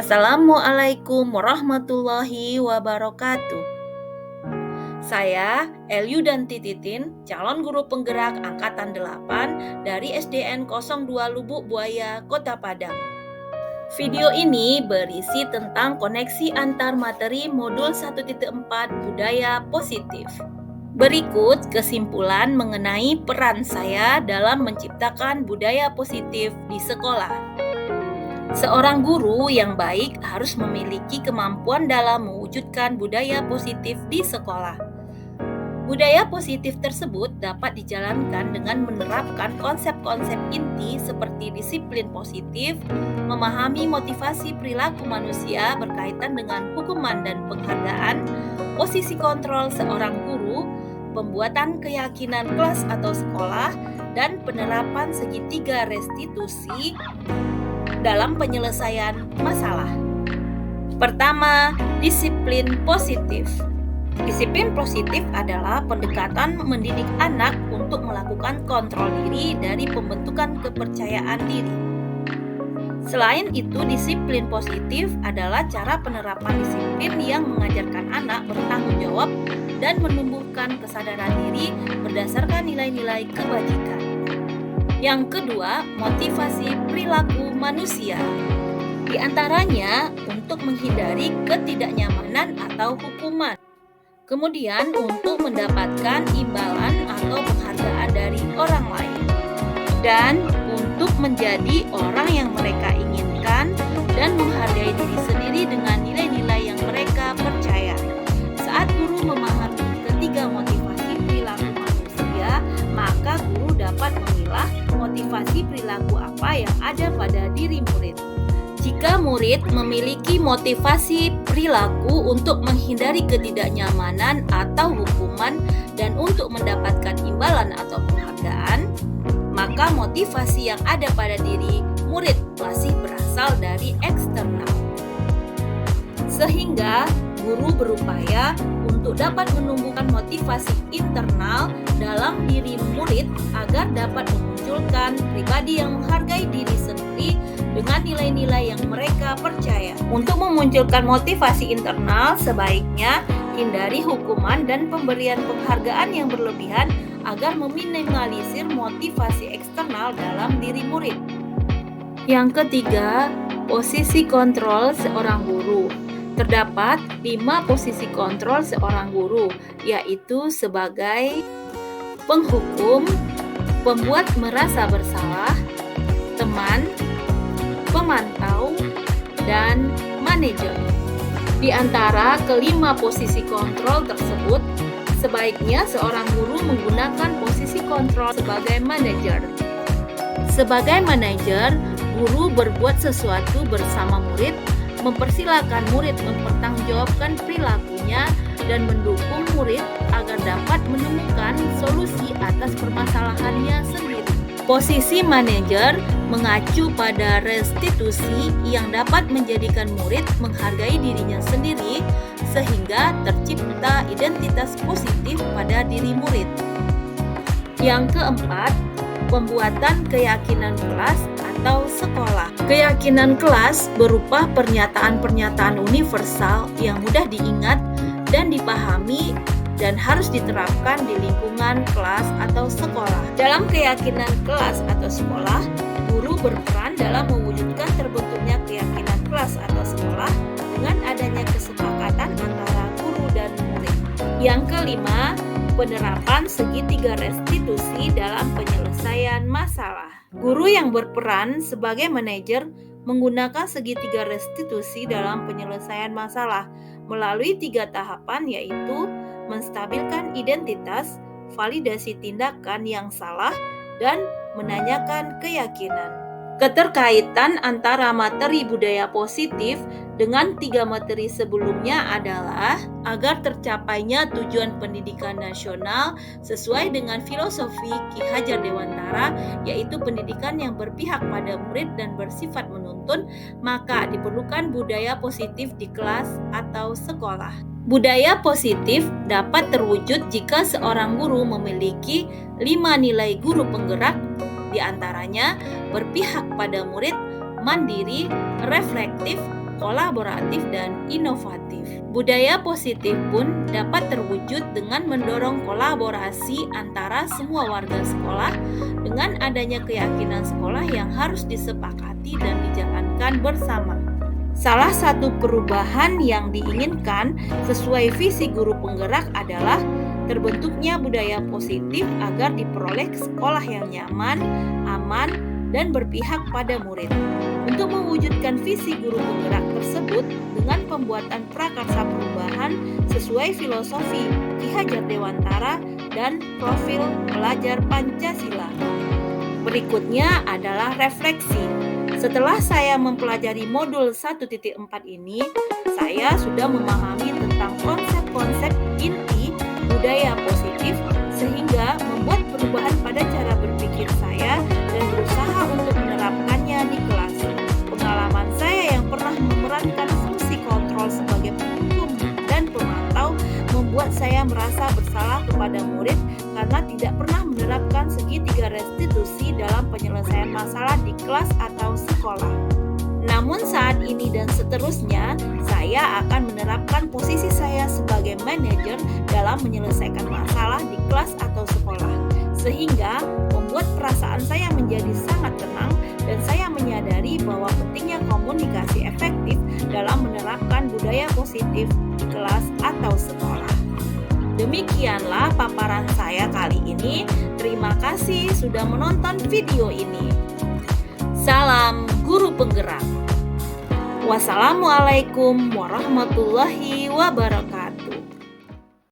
Assalamualaikum warahmatullahi wabarakatuh. Saya Elyu dan Titin, calon guru penggerak angkatan 8 dari SDN 02 Lubuk Buaya, Kota Padang. Video ini berisi tentang koneksi antar materi modul 1.4 budaya positif. Berikut kesimpulan mengenai peran saya dalam menciptakan budaya positif di sekolah. Seorang guru yang baik harus memiliki kemampuan dalam mewujudkan budaya positif di sekolah. Budaya positif tersebut dapat dijalankan dengan menerapkan konsep-konsep inti seperti disiplin positif, memahami motivasi perilaku manusia berkaitan dengan hukuman dan penghargaan, posisi kontrol seorang guru, pembuatan keyakinan kelas atau sekolah, dan penerapan segitiga restitusi dalam penyelesaian masalah. Pertama, disiplin positif. Disiplin positif adalah pendekatan mendidik anak untuk melakukan kontrol diri dari pembentukan kepercayaan diri. Selain itu, disiplin positif adalah cara penerapan disiplin yang mengajarkan anak bertanggung jawab dan menumbuhkan kesadaran diri berdasarkan nilai-nilai kebajikan. Yang kedua, motivasi perilaku manusia. Di antaranya untuk menghindari ketidaknyamanan atau hukuman. Kemudian untuk mendapatkan imbalan atau penghargaan dari orang lain. Dan untuk menjadi orang yang mereka inginkan dan menghargai diri sendiri dengan nilai-nilai yang mereka percaya. Saat guru memahami ketiga motivasi perilaku manusia, maka guru dapat memilah motivasi perilaku apa yang ada pada diri murid. Jika murid memiliki motivasi perilaku untuk menghindari ketidaknyamanan atau hukuman dan untuk mendapatkan imbalan atau penghargaan, maka motivasi yang ada pada diri murid masih berasal dari eksternal. Sehingga guru berupaya untuk dapat menumbuhkan motivasi internal dalam diri murid agar dapat memunculkan pribadi yang menghargai diri sendiri dengan nilai-nilai yang mereka percaya. Untuk memunculkan motivasi internal, sebaiknya hindari hukuman dan pemberian penghargaan yang berlebihan agar meminimalisir motivasi eksternal dalam diri murid. Yang ketiga, posisi kontrol seorang guru. Terdapat 5 posisi kontrol seorang guru, yaitu sebagai penghukum, pembuat merasa bersalah, teman, pemantau, dan manajer. Di antara kelima posisi kontrol tersebut, sebaiknya seorang guru menggunakan posisi kontrol sebagai manajer. Sebagai manajer, guru berbuat sesuatu bersama murid, mempersilahkan murid mempertanggungjawabkan perilakunya dan mendukung murid agar dapat menemukan solusi atas permasalahannya sendiri. Posisi manajer mengacu pada restitusi yang dapat menjadikan murid menghargai dirinya sendiri sehingga tercipta identitas positif pada diri murid. Yang keempat, pembuatan keyakinan kelas atau sekolah. Keyakinan kelas berupa pernyataan-pernyataan universal yang mudah diingat dan dipahami dan harus diterapkan di lingkungan kelas atau sekolah. Dalam keyakinan kelas atau sekolah, guru berperan dalam mewujudkan terbentuknya keyakinan kelas atau sekolah dengan adanya kesepakatan antara guru dan murid. Yang kelima, penerapan segitiga restitusi dalam penyelesaian masalah. Guru yang berperan sebagai manajer menggunakan segitiga restitusi dalam penyelesaian masalah melalui 3 tahapan, yaitu menstabilkan identitas, validasi tindakan yang salah, dan menanyakan keyakinan. Keterkaitan antara materi budaya positif dengan 3 materi sebelumnya adalah agar tercapainya tujuan pendidikan nasional sesuai dengan filosofi Ki Hajar Dewantara, yaitu pendidikan yang berpihak pada murid dan bersifat menuntun, maka diperlukan budaya positif di kelas atau sekolah. Budaya positif dapat terwujud jika seorang guru memiliki 5 nilai guru penggerak, di antaranya berpihak pada murid, mandiri, reflektif, kolaboratif, dan inovatif. Budaya positif pun dapat terwujud dengan mendorong kolaborasi antara semua warga sekolah dengan adanya keyakinan sekolah yang harus disepakati dan dijalankan bersama. Salah satu perubahan yang diinginkan sesuai visi guru penggerak adalah terbentuknya budaya positif agar diperoleh sekolah yang nyaman, aman, dan berpihak pada murid. Untuk mewujudkan visi guru penggerak tersebut dengan pembuatan prakarsa perubahan sesuai filosofi Ki Hajar Dewantara dan profil pelajar Pancasila. Berikutnya adalah refleksi. Setelah saya mempelajari modul 1.4 ini, saya sudah memahami tentang konsep-konsep inti budaya positif sehingga membuat perubahan pada cara berpikir saya dan berusaha untuk menerapkannya di kelas. Pengalaman saya yang pernah memerankan fungsi kontrol sebagai penghukum dan pemantau membuat saya merasa bersalah kepada murid karena tidak pernah menerapkan segitiga restitusi dalam penyelesaian masalah di kelas atau sekolah. Namun saat ini dan seterusnya, saya akan menerapkan posisi saya sebagai manajer dalam menyelesaikan masalah di kelas atau sekolah, sehingga membuat perasaan saya menjadi sangat tenang dan saya menyadari bahwa pentingnya komunikasi efektif dalam menerapkan budaya positif di kelas atau sekolah. Demikianlah paparan saya kali ini. Terima kasih sudah menonton video ini. Salam Guru Penggerak. Wassalamualaikum warahmatullahi wabarakatuh.